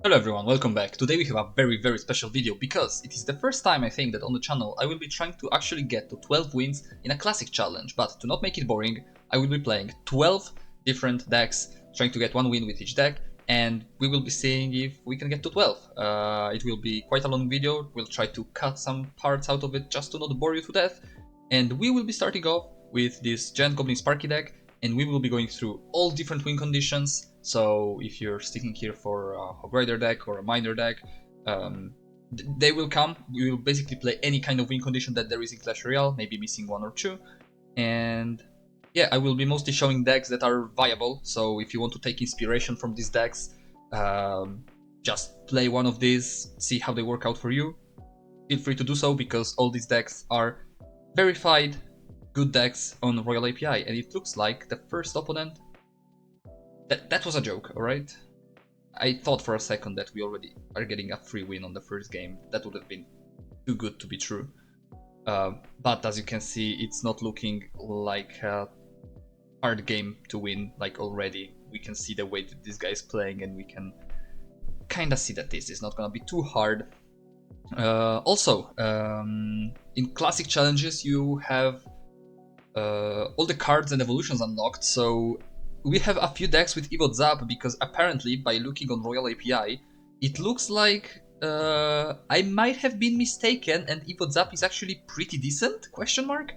Hello everyone, welcome back. Today we have a very special video because it is the first time I think that on the channel I will be trying to actually get to 12 wins in a classic challenge, but to not make it boring, I will be playing 12 different decks, trying to get one win with each deck, and we will be seeing if we can get to 12. It will be quite a long video, we'll try to cut some parts out of it just to not bore you to death, and we will be starting off with this Giant Goblin Sparky deck, and we will be going through all different win conditions. So if you're sticking here for a Hog Rider deck or a Miner deck, they will come. We will basically play any kind of win condition that there is in Clash Royale, maybe missing one or two. And yeah, I will be mostly showing decks that are viable. So if you want to take inspiration from these decks, just play one of these, see how they work out for you. Feel free to do so because all these decks are verified good decks on Royal API, and it looks like the first opponent. That was a joke, alright? I thought for a second that we already are getting a free win on the first game. That would have been too good to be true. But as you can see, it's not looking like a hard game to win, like already. We can see the way that this guy is playing, and we can kinda see that this is not gonna be too hard. Also, in classic challenges, you have all the cards and evolutions unlocked, so we have a few decks with Evo Zap because apparently, by looking on Royal API, it looks like I might have been mistaken and Evo Zap is actually pretty decent, question mark?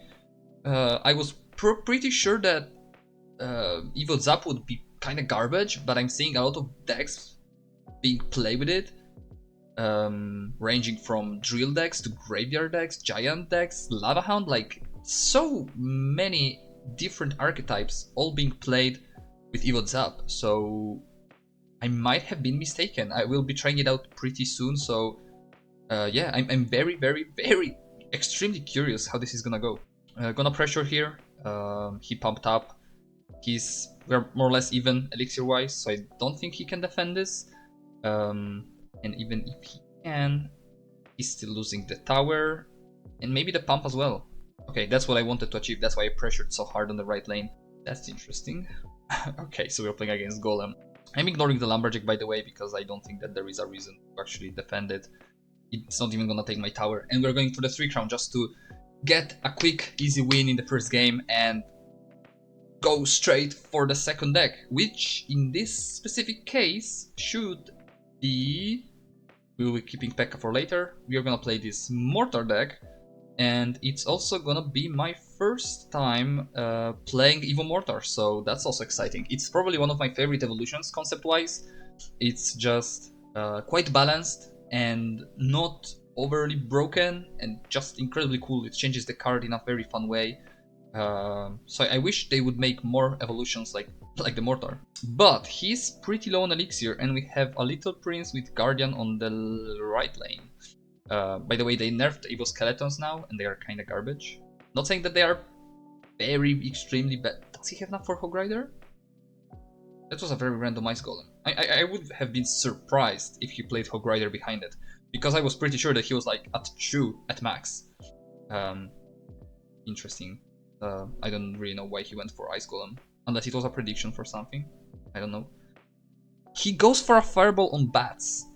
I was pretty sure that Evo Zap would be kinda garbage, but I'm seeing a lot of decks being played with it. Ranging from drill decks to graveyard decks, giant decks, lava hound, like so many different archetypes all being played with Evo Zap, so I might have been mistaken. I will be trying it out pretty soon, so yeah, I'm very extremely curious how this is gonna go. Gonna pressure here. He pumped up. We're more or less even elixir wise, so I don't think he can defend this. And even if he can, he's still losing the tower and maybe the pump as well. Okay, that's what I wanted to achieve. That's why I pressured so hard on the right lane. That's interesting. Okay, so we're playing against Golem. I'm ignoring the Lumberjack, by the way, because I don't think that there is a reason to actually defend it. It's not even gonna take my tower. And we're going for the 3 crown just to get a quick, easy win in the first game and go straight for the second deck, which in this specific case should be... We will be keeping P.E.K.K.A for later. We are gonna play this Mortar deck, and it's also gonna be my first time playing Evo Mortar, so that's also exciting. It's probably one of my favorite evolutions concept-wise. It's just quite balanced and not overly broken, and just incredibly cool. It changes the card in a very fun way. So I wish they would make more evolutions like the Mortar. But he's pretty low on elixir, and we have a Little Prince with Guardian on the right lane. By the way, they nerfed Evo Skeletons now, and they are kinda garbage. Not saying that they are very extremely bad. Does he have enough for Hog Rider? That was a very random Ice Golem. I would have been surprised if he played Hog Rider behind it, because I was pretty sure that he was like at 2 at max. Interesting. I don't really know why he went for Ice Golem, unless it was a prediction for something. I don't know. He goes for a Fireball on bats.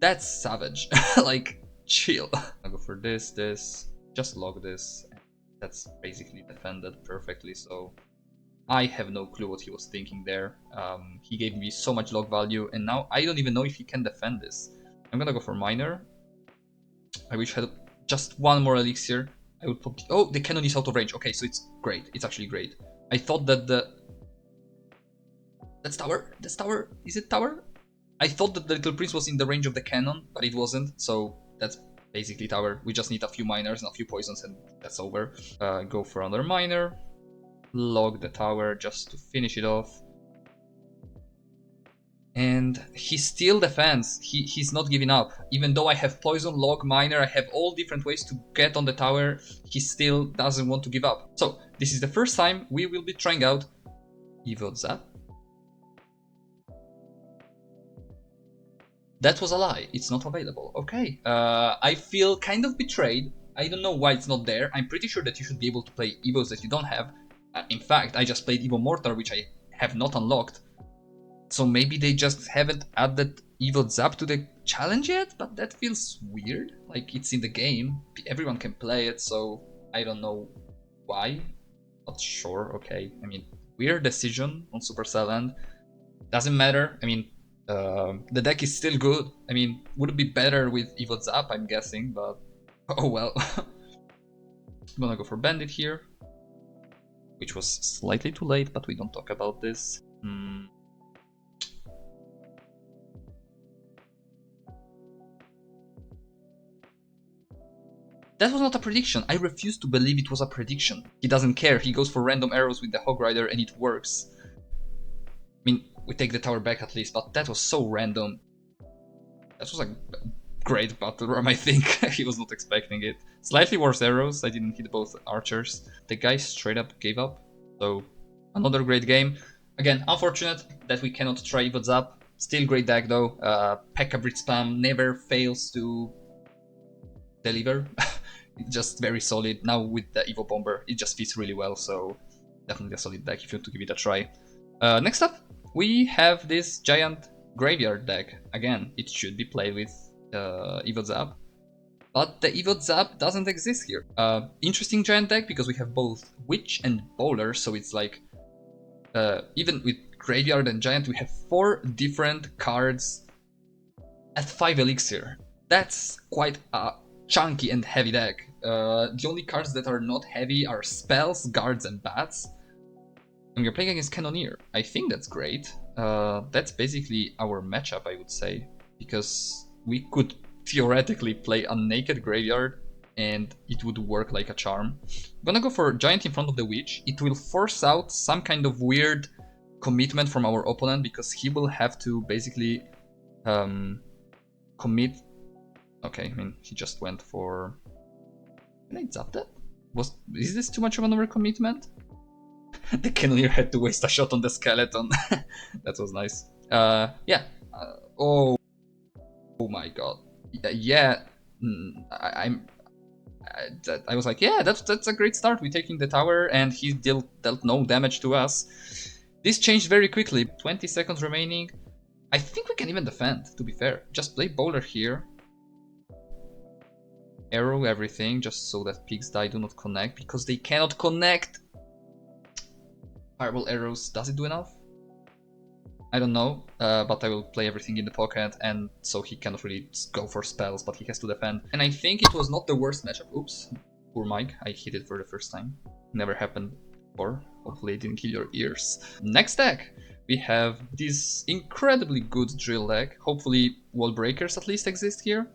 That's savage. Like, chill. I'll go for this, just log this. That's basically defended perfectly, so I have no clue what he was thinking there. He gave me so much log value, and now I don't even know if he can defend this. I'm gonna go for Miner. I wish I had just one more elixir. I would probably... Oh, the cannon is out of range. Okay, so it's great. It's actually great. I thought that That's tower? That's tower? Is it tower? I thought that the Little Prince was in the range of the cannon, but it wasn't, so that's basically tower. We just need a few miners and a few poisons, and that's over. Go for another miner. Log the tower just to finish it off. And he still defends. He's not giving up. Even though I have poison, log, miner, I have all different ways to get on the tower, he still doesn't want to give up. So this is the first time we will be trying out Evo Zap. That was a lie. It's not available. Okay. I feel kind of betrayed. I don't know why it's not there. I'm pretty sure that you should be able to play Evos that you don't have. In fact, I just played Evo Mortar, which I have not unlocked. So maybe they just haven't added Evo Zap to the challenge yet, but that feels weird. Like, it's in the game, everyone can play it, so I don't know why. Not sure, okay. I mean, weird decision on Supercell end. Doesn't matter, I mean, the deck is still good. I mean, would it be better with Evo Zap, I'm guessing, but oh well. I'm gonna go for Bandit here, which was slightly too late, but we don't talk about this. That was not a prediction. I refuse to believe it was a prediction. He doesn't care. He goes for random arrows with the Hog Rider and it works. I mean, we take the tower back at least, but that was so random. That was a great battle ram, I think. He was not expecting it. Slightly worse arrows. I didn't hit both archers. The guy straight up gave up. So, another great game. Again, unfortunate that we cannot try Evo Zap. Still great deck though. P.E.K.K.A Brit Spam never fails to deliver. Just very solid. Now with the Evo Bomber, it just fits really well, so definitely a solid deck if you want to give it a try. Next up, we have this giant graveyard deck. Again, it should be played with Evo Zap, but the Evo Zap doesn't exist here. Interesting giant deck because we have both Witch and Bowler, so it's like, even with Graveyard and Giant, we have 4 different cards at 5 elixir. That's quite a chunky and heavy deck. The only cards that are not heavy are spells, guards, and bats. And we're playing against Cannoneer. I think that's great. That's basically our matchup, I would say, because we could theoretically play a naked Graveyard and it would work like a charm. I'm gonna go for Giant in front of the Witch. It will force out some kind of weird commitment from our opponent because he will have to basically commit. Okay, I mean, he just went for... Can I zap that? Is this too much of an overcommitment? The Cannoneer had to waste a shot on the skeleton. That was nice. Yeah. Oh my god. Yeah. I was like, yeah, that's a great start. We're taking the tower, and he dealt no damage to us. This changed very quickly. 20 seconds remaining. I think we can even defend, to be fair. Just play Bowler here. Arrow everything, just so that Pig's Die do not connect, because they cannot connect! Fireball arrows, does it do enough? I don't know, but I will play everything in the pocket, and so he cannot really go for spells, but he has to defend. And I think it was not the worst matchup. Oops, poor Mike, I hit it for the first time. Never happened before. Hopefully it didn't kill your ears. Next deck, we have this incredibly good drill deck. Hopefully Wall Breakers at least exist here.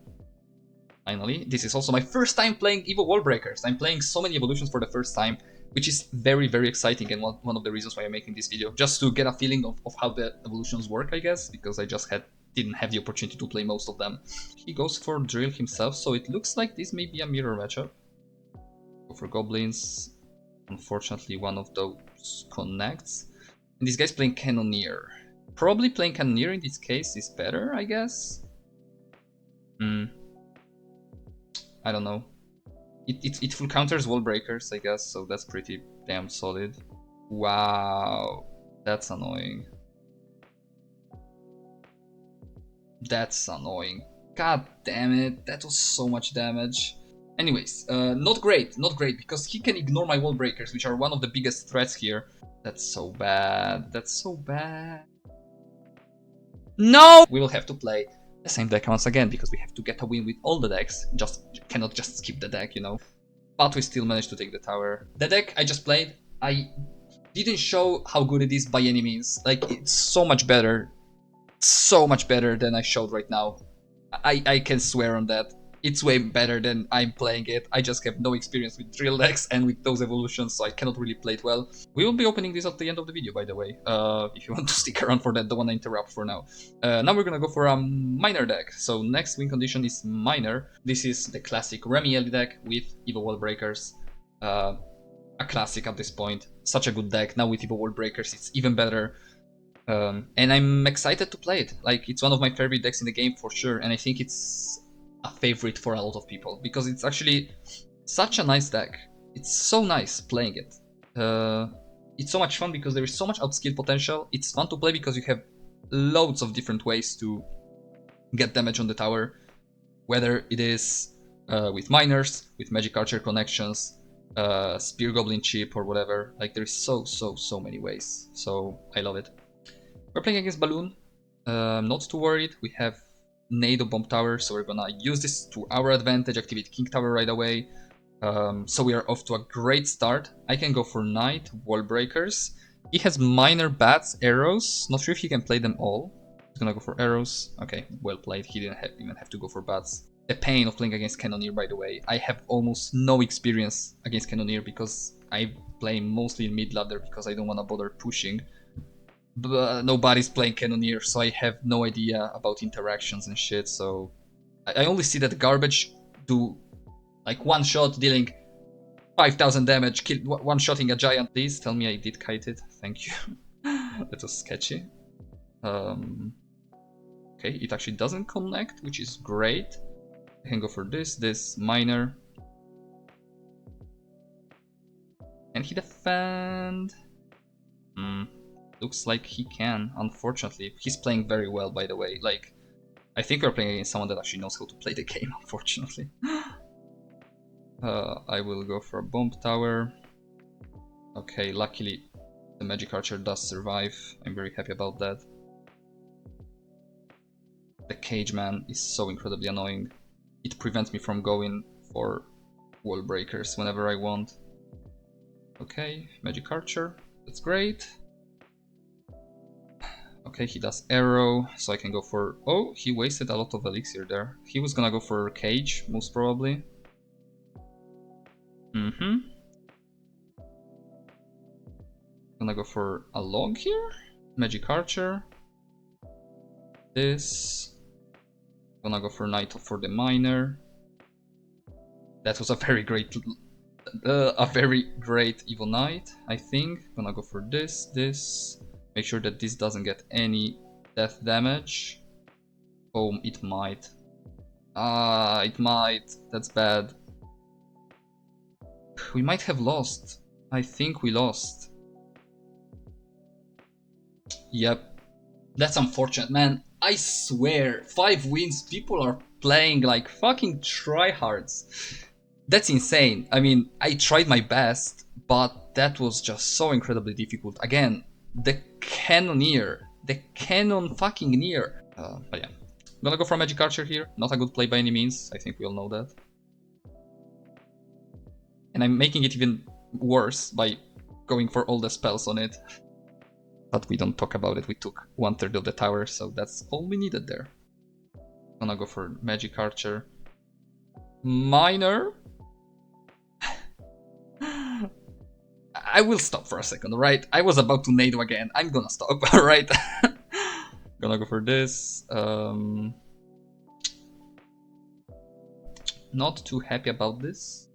Finally, this is also my first time playing Evo Wall Breakers. I'm playing so many evolutions for the first time, which is very, very exciting, and one of the reasons why I'm making this video. Just to get a feeling of how the evolutions work, I guess, because I just didn't have the opportunity to play most of them. He goes for Drill himself, so it looks like this may be a mirror matchup. Go for Goblins. Unfortunately, one of those connects. And this guy's playing Cannoneer. Probably playing Cannoneer in this case is better, I guess. I don't know. It full counters Wall Breakers, I guess, so that's pretty damn solid. Wow, that's annoying. That's annoying. God damn it, that was so much damage. Anyways, not great, because he can ignore my Wall Breakers, which are one of the biggest threats here. That's so bad, that's so bad. No! We will have to play the same deck once again, because we have to get a win with all the decks. Cannot just skip the deck, you know. But we still managed to take the tower. The deck I just played, I didn't show how good it is by any means. Like, it's so much better than I showed right now. I can swear on that. It's way better than I'm playing it. I just have no experience with drill decks and with those evolutions, so I cannot really play it well. We will be opening this at the end of the video, by the way. If you want to stick around for that, don't want to interrupt for now. Now we're gonna go for a Miner deck. So next win condition is Miner. This is the classic Remiel deck with Evo Wall Breakers. A classic at this point. Such a good deck. Now with Evo Wall Breakers, it's even better. And I'm excited to play it. Like, it's one of my favorite decks in the game for sure, and I think it's a favorite for a lot of people because it's actually such a nice deck. It's so nice playing it. It's so much fun because there is so much outskill potential. It's fun to play because you have loads of different ways to get damage on the tower, whether it is with miners, with magic archer connections, spear goblin chip or whatever. Like there's so many ways. So I love it. We're playing against Balloon. Not too worried. We have Nado Bomb Tower, so we're gonna use this to our advantage, activate King Tower right away. So we are off to a great start. I can go for Knight, Wall Breakers. He has Miner, Bats, Arrows. Not sure if he can play them all. He's gonna go for Arrows. Okay, well played. He didn't even have to go for Bats. The pain of playing against Cannoneer, by the way. I have almost no experience against Cannoneer because I play mostly in mid ladder because I don't want to bother pushing. But nobody's playing Cannoneer, so I have no idea about interactions and shit. So I only see that garbage do like one shot dealing 5,000 damage, one-shotting a giant. Please tell me I did kite it. Thank you. That was sketchy. Okay, it actually doesn't connect, which is great. I can go for this miner. Can he defend? Looks like he can, unfortunately. He's playing very well, by the way. Like, I think we're playing against someone that actually knows how to play the game, unfortunately. I will go for a bomb tower. Okay, luckily the magic archer does survive. I'm very happy about that. The cage man is so incredibly annoying. It prevents me from going for wall breakers whenever I want. Okay, magic archer. That's great. Okay, he does arrow, so I can go for... Oh, he wasted a lot of elixir there. He was gonna go for cage, most probably. Gonna go for a log here. Magic archer. This. Gonna go for knight for the miner. That was a very great evil knight, I think. Gonna go for this. Make sure that this doesn't get any death damage. Oh, it might. It might. That's bad. We might have lost. I think we lost. Yep. That's unfortunate, man. I swear, 5 wins, people are playing like fucking tryhards. That's insane. I mean, I tried my best, but that was just so incredibly difficult. Again, the Cannoneer. The Cannon fucking near. But yeah. I'm gonna go for a Magic Archer here. Not a good play by any means. I think we all know that. And I'm making it even worse by going for all the spells on it. But we don't talk about it. We took 1/3 of the tower, so that's all we needed there. Gonna go for Magic Archer. Miner. I will stop for a second, right? I was about to Nado again. I'm gonna stop, alright? Gonna go for this. Not too happy about this.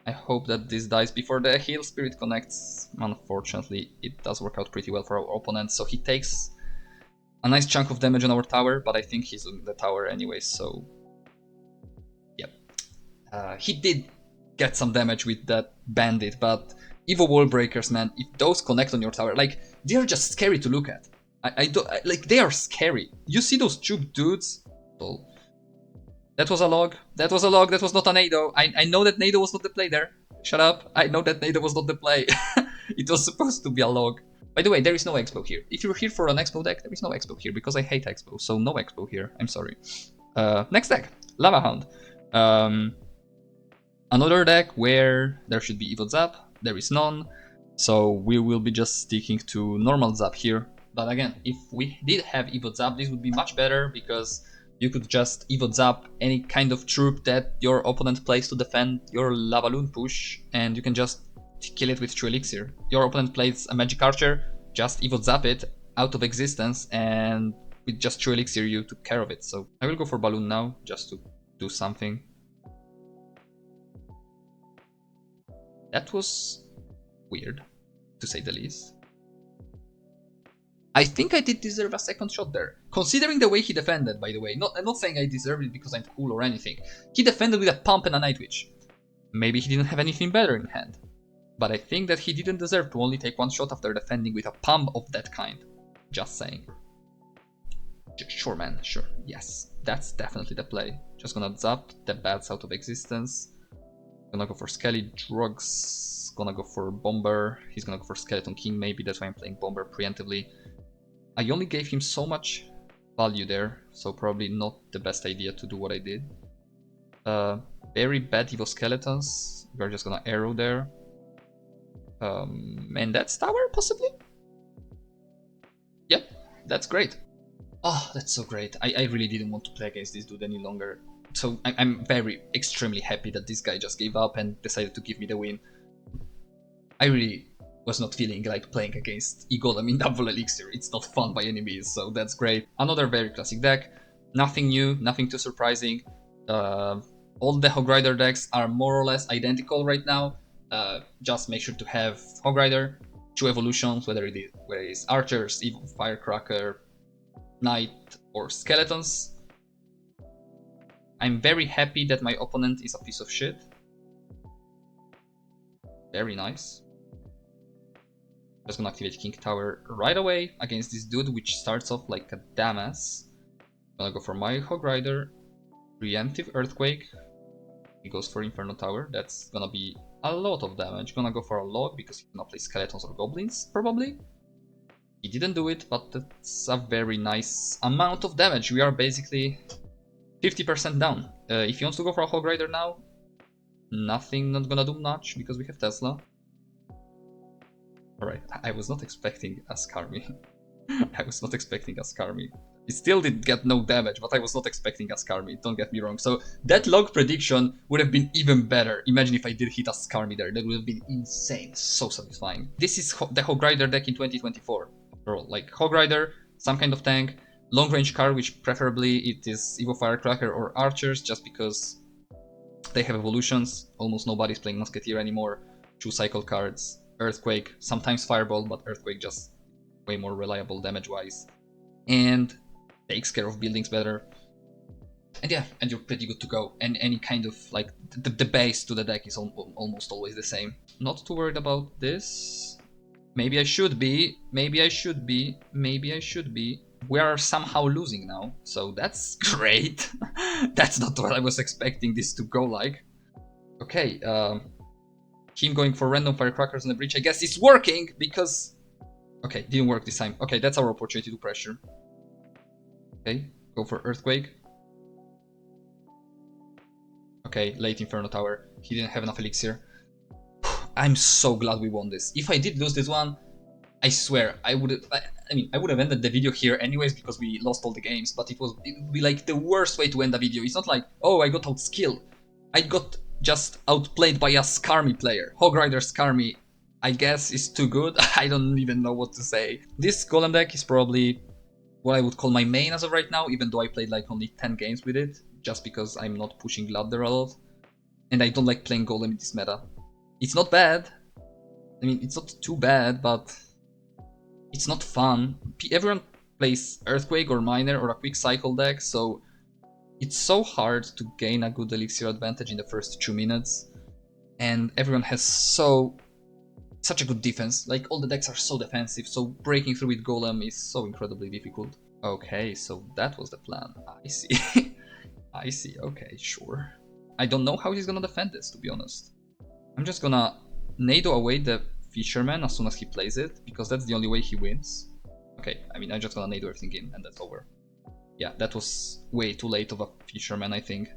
I hope that this dies before the Heal Spirit connects. Unfortunately, it does work out pretty well for our opponent, so he takes a nice chunk of damage on our tower, but I think he's on the tower anyway, so... Yep. He did get some damage with that bandit, but Evo Wall Breakers, man, if those connect on your tower, like, they're just scary to look at. Like, they are scary. You see those tube dudes? Well, that was a log. That was a log. That was not a Nado. I know that Nado was not the play there. Shut up. I know that Nado was not the play. It was supposed to be a log. By the way, there is no Expo here. If you're here for an Expo deck, there is no Expo here because I hate Expo. So no Expo here. I'm sorry. Next deck. Lava Hound. Another deck where there should be Evo Zap. There is none. So we will be just sticking to normal Zap here. But again, if we did have Evo Zap, this would be much better because you could just Evo Zap any kind of troop that your opponent plays to defend your Lavaloon push, and you can just kill it with True Elixir. Your opponent plays a Magic Archer, just Evo Zap it out of existence, and with just True Elixir you took care of it. So I will go for Balloon now, just to do something. That was weird, to say the least. I think I did deserve a second shot there. Considering the way he defended, by the way. I'm not saying I deserved it because I'm cool or anything. He defended with a Pump and a Night Witch. Maybe he didn't have anything better in hand. But I think that he didn't deserve to only take one shot after defending with a Pump of that kind. Just saying. Sure, man, sure. Yes, that's definitely the play. Just gonna zap the bats out of existence. Gonna go for Skelly Drugs. Gonna go for Bomber. He's gonna go for Skeleton King, maybe. That's why I'm playing Bomber preemptively. I only gave him so much value there, so probably not the best idea to do what I did. Very bad Evo Skeletons. We're just gonna arrow there. And that's tower, possibly? Yep, that's great. Oh, that's so great. I really didn't want to play against this dude any longer. So I'm extremely happy that this guy just gave up and decided to give me the win. I really was not feeling like playing against E-Golem in Double Elixir. It's not fun by any means, so that's great. Another very classic deck. Nothing new, nothing too surprising. All the Hog Rider decks are more or less identical right now. Just make sure to have Hog Rider, 2 evolutions, whether it is Archers, Evo Firecracker, Knight, or Skeletons. I'm very happy that my opponent is a piece of shit. Very nice. Just gonna activate King Tower right away against this dude, which starts off like a dumbass. Gonna go for my Hog Rider, Preemptive Earthquake. He goes for Inferno Tower. That's gonna be a lot of damage. Gonna go for a log because he's gonna play Skeletons or Goblins, probably. He didn't do it, but that's a very nice amount of damage. We are basically 50% down. If he wants to go for a Hog Rider now, nothing, not gonna do much because we have Tesla. Alright, I was not expecting a Skarmy. I was not expecting a Skarmy. It still did get no damage, but I was not expecting a Skarmy, don't get me wrong. So that log prediction would have been even better. Imagine if I did hit a Skarmy there, that would have been insane, so satisfying. This is the Hog Rider deck in 2024. After all, like Hog Rider, some kind of tank, long range card, which preferably it is Evo Firecracker or Archers, just because they have evolutions. Almost nobody's playing Musketeer anymore. 2 cycle cards, Earthquake, sometimes Fireball, but Earthquake just way more reliable damage-wise. And takes care of buildings better. And yeah, and you're pretty good to go. And any kind of, like, the base to the deck is almost always the same. Not too worried about this. Maybe I should be, maybe I should be, maybe I should be. We are somehow losing now, so that's great. That's not what I was expecting this to go like. Okay, him going for random Firecrackers on the breach, I guess it's working, because... Okay, didn't work this time. Okay, that's our opportunity to pressure. Okay, go for Earthquake. Okay, late Inferno Tower. He didn't have enough elixir. I'm so glad we won this. If I did lose this one, I swear, I would have ended the video here anyways because we lost all the games, but it would be like the worst way to end a video. It's not like, oh, I got outskilled. I got just outplayed by a Skarmy player. Hog Rider Skarmy, I guess, is too good. I don't even know what to say. This Golem deck is probably what I would call my main as of right now, even though I played like only 10 games with it, just because I'm not pushing Ladder a lot. And I don't like playing Golem in this meta. It's not bad. I mean, it's not too bad, but it's not fun. Everyone plays Earthquake or Miner or a quick cycle deck, so it's so hard to gain a good elixir advantage in the first 2 minutes. And everyone has such a good defense. Like, all the decks are so defensive, so breaking through with Golem is so incredibly difficult. Okay, so that was the plan. I see. I see, okay, sure. I don't know how he's gonna defend this, to be honest. I'm just gonna Nado away the Fisherman as soon as he plays it, because that's the only way he wins. Okay, I mean, I'm just gonna Nado everything in, and that's over. Yeah, that was way too late of a Fisherman, I think.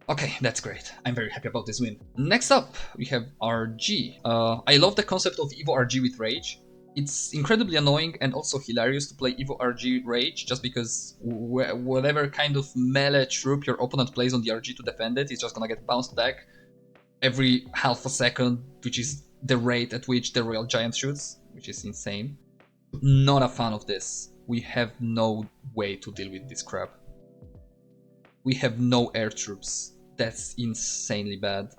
Okay, that's great. I'm very happy about this win. Next up, we have RG. I love the concept of Evo RG with Rage. It's incredibly annoying and also hilarious to play Evo RG Rage, just because whatever kind of melee troop your opponent plays on the RG to defend it is just gonna get bounced back every half a second, which is the rate at which the Royal Giant shoots, which is insane. Not a fan of this. We have no way to deal with this crap. We have no air troops. That's insanely bad.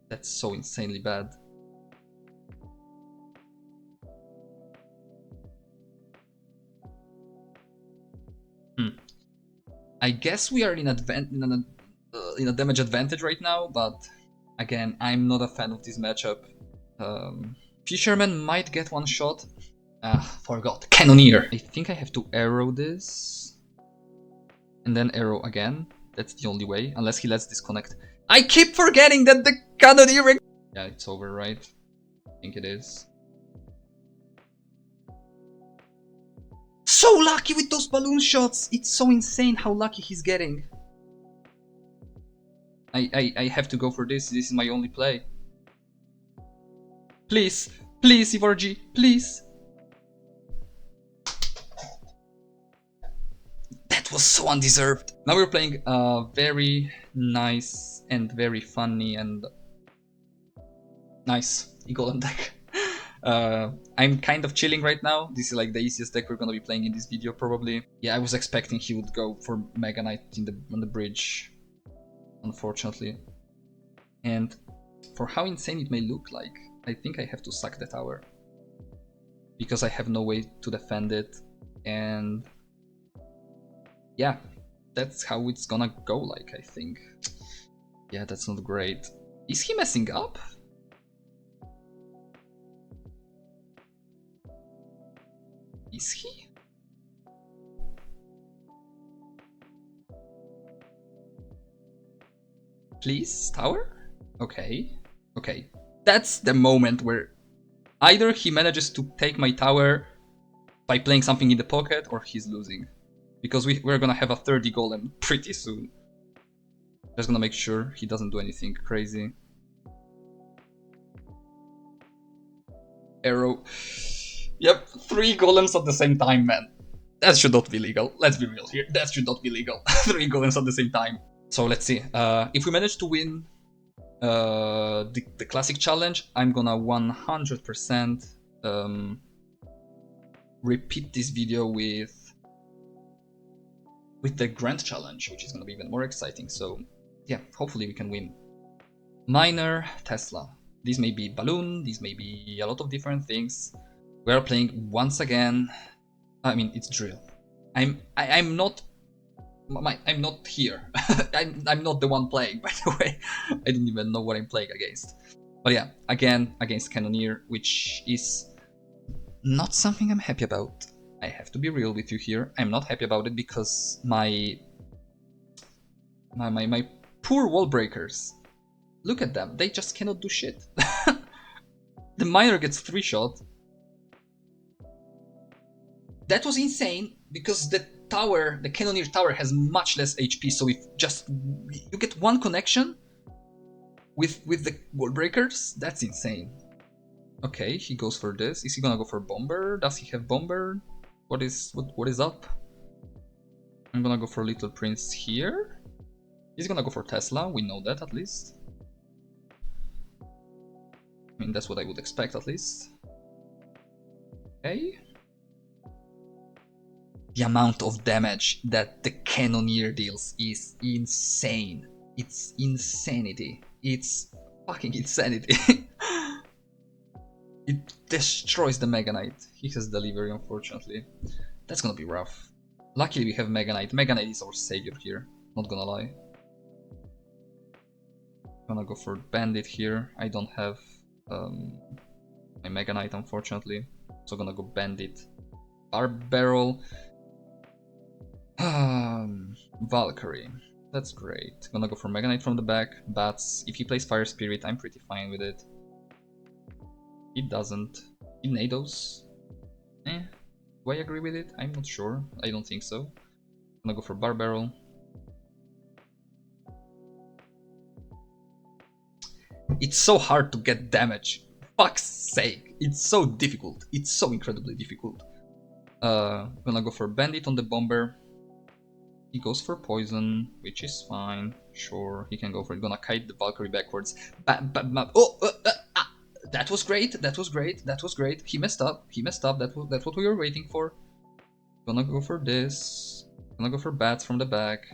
That's so insanely bad. I guess we are in a damage advantage right now, but again, I'm not a fan of this matchup. Fisherman might get one shot. Forgot. Cannoneer. I think I have to arrow this. And then arrow again. That's the only way, unless he lets disconnect. I keep forgetting that the Cannoneer... Yeah, it's over, right? I think it is. So lucky with those balloon shots! It's so insane how lucky he's getting. I have to go for this. This is my only play. Please, please, Ivorji, please. That was so undeserved. Now we're playing a very nice and very funny and nice Golem deck. I'm kind of chilling right now. This is like the easiest deck we're gonna be playing in this video probably. Yeah, I was expecting he would go for Mega Knight on the bridge, unfortunately. And for how insane it may look like, I think I have to sack the tower. Because I have no way to defend it, and yeah, that's how it's gonna go like, I think. Yeah, that's not great. Is he messing up? Is he? Please, tower? Okay, okay. That's the moment where either he manages to take my tower by playing something in the pocket, or he's losing. Because we're gonna have a 30 golem pretty soon. Just gonna make sure he doesn't do anything crazy. Arrow. Yep, 3 golems at the same time, man. That should not be legal. Let's be real here. That should not be legal. 3 golems at the same time. So let's see. If we manage to win the classic challenge, I'm gonna 100% repeat this video with the grand challenge, which is gonna be even more exciting. So yeah, hopefully we can win. Miner, Tesla. These may be balloon, these may be a lot of different things. We are playing once again. I mean, it's drill. I'm not here. I'm not the one playing, by the way. I don't even know what I'm playing against. But yeah, again against Cannoneer, which is not something I'm happy about. I have to be real with you here. I'm not happy about it because my poor wall breakers. Look at them. They just cannot do shit. The miner gets 3-shot. That was insane because the tower, the Cannoneer tower, has much less HP. So if just you get one connection with the wall breakers, that's insane. Okay, he goes for this. Is he gonna go for bomber? Does he have bomber? What is up? I'm gonna go for Little Prince here. He's gonna go for Tesla. We know that at least. I mean, that's what I would expect at least. Okay. The amount of damage that the Cannoneer deals is insane. It's insanity. It's fucking insanity. It destroys the Mega Knight. He has delivery, unfortunately. That's gonna be rough. Luckily we have Mega Knight. Mega Knight is our savior here, not gonna lie. Gonna go for Bandit here. I don't have my Mega Knight, unfortunately. So gonna go Bandit. Barrel. Valkyrie. That's great. Gonna go for Mega Knight from the back. Bats. If he plays Fire Spirit, I'm pretty fine with it. He doesn't. He Nados. Do I agree with it? I'm not sure. I don't think so. Gonna go for Barrel. It's so hard to get damage. Fuck's sake. It's so difficult. It's so incredibly difficult. Gonna go for Bandit on the bomber. He goes for poison, which is fine. Sure, he can go for it. Gonna kite the Valkyrie backwards. That was great. That was great. That was great. He messed up. He messed up. That's what we were waiting for. Gonna go for this. Gonna go for bats from the back.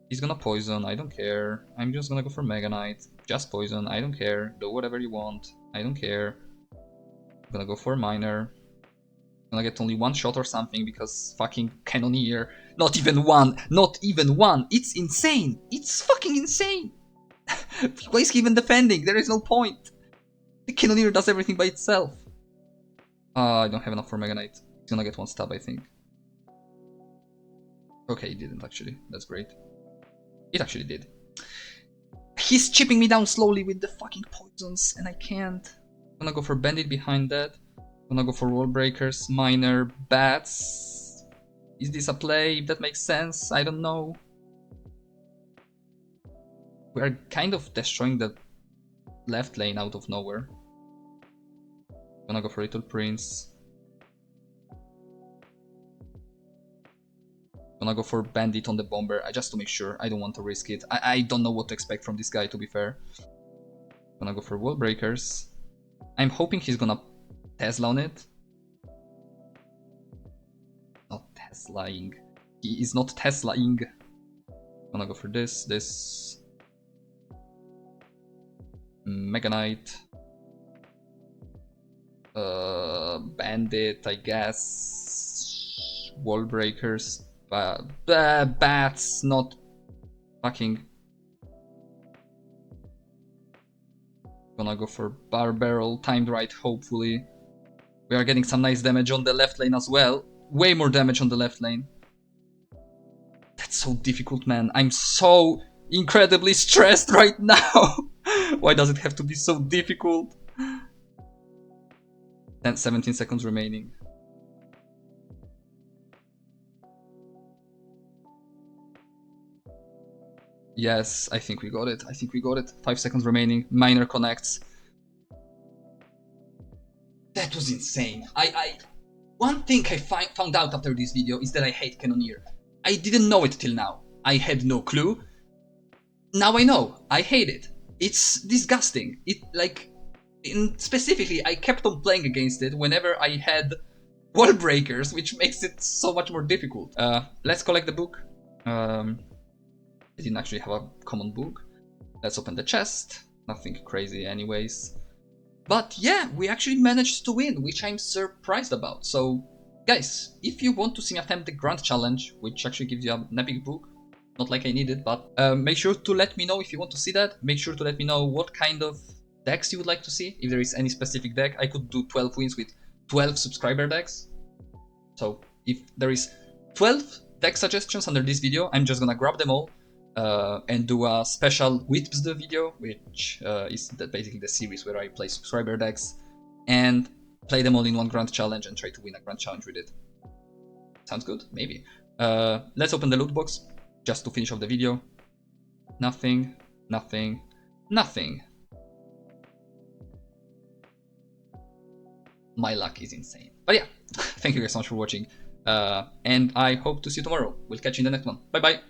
He's gonna poison. I don't care. I'm just gonna go for Mega Knight. Just poison. I don't care. Do whatever you want. I don't care. Gonna go for Miner. Gonna get only 1 shot or something because fucking Cannoneer. Not even one. Not even one. It's insane. It's fucking insane. Why is he even defending? There is no point. The Cannoneer does everything by itself. I don't have enough for Mega Knight. He's gonna get one stab, I think. Okay, he didn't actually. That's great. It actually did. He's chipping me down slowly with the fucking poisons, and I can't. I'm gonna go for Bandit behind that. I'm gonna go for Wall Breakers, Miner, Bats. Is this a play? If that makes sense, I don't know. We are kind of destroying the left lane out of nowhere. I'm gonna go for Little Prince. I'm gonna go for Bandit on the Bomber, just to make sure. I don't want to risk it. I don't know what to expect from this guy, to be fair. I'm gonna go for Wall Breakers. I'm hoping he's gonna Tesla on it. Not Teslaing. He is not Teslaing. I'm gonna go for this. Mega Knight. Bandit, I guess. Wall Breakers. Bats, not fucking. Gonna go for Bar Barrel, timed right, hopefully. We are getting some nice damage on the left lane as well. Way more damage on the left lane. That's so difficult, man. I'm so incredibly stressed right now. Why does it have to be so difficult? 17 seconds remaining. Yes, I think we got it. 5 seconds remaining. Miner connects. That was insane. One thing I found out after this video is that I hate Cannoneer. I didn't know it till now. I had no clue. Now I know. I hate it. It's disgusting. Specifically, I kept on playing against it whenever I had Wall Breakers, which makes it so much more difficult. Let's collect the book. I didn't actually have a common book. Let's open the chest. Nothing crazy anyways. But yeah, we actually managed to win, which I'm surprised about. So guys, if you want to see me attempt the Grand Challenge, which actually gives you an epic book, not like I need it, but make sure to let me know if you want to see that. Make sure to let me know what kind of decks you would like to see. If there is any specific deck, I could do 12 wins with 12 subscriber decks. So if there is 12 deck suggestions under this video, I'm just gonna grab them all and do a special Whips the video, which is basically the series where I play subscriber decks and play them all in one Grand Challenge and try to win a Grand Challenge with it. Sounds good? Maybe. Let's open the loot box just to finish off the video. Nothing, nothing, nothing. My luck is insane. But yeah, thank you guys so much for watching. And I hope to see you tomorrow. We'll catch you in the next one. Bye bye.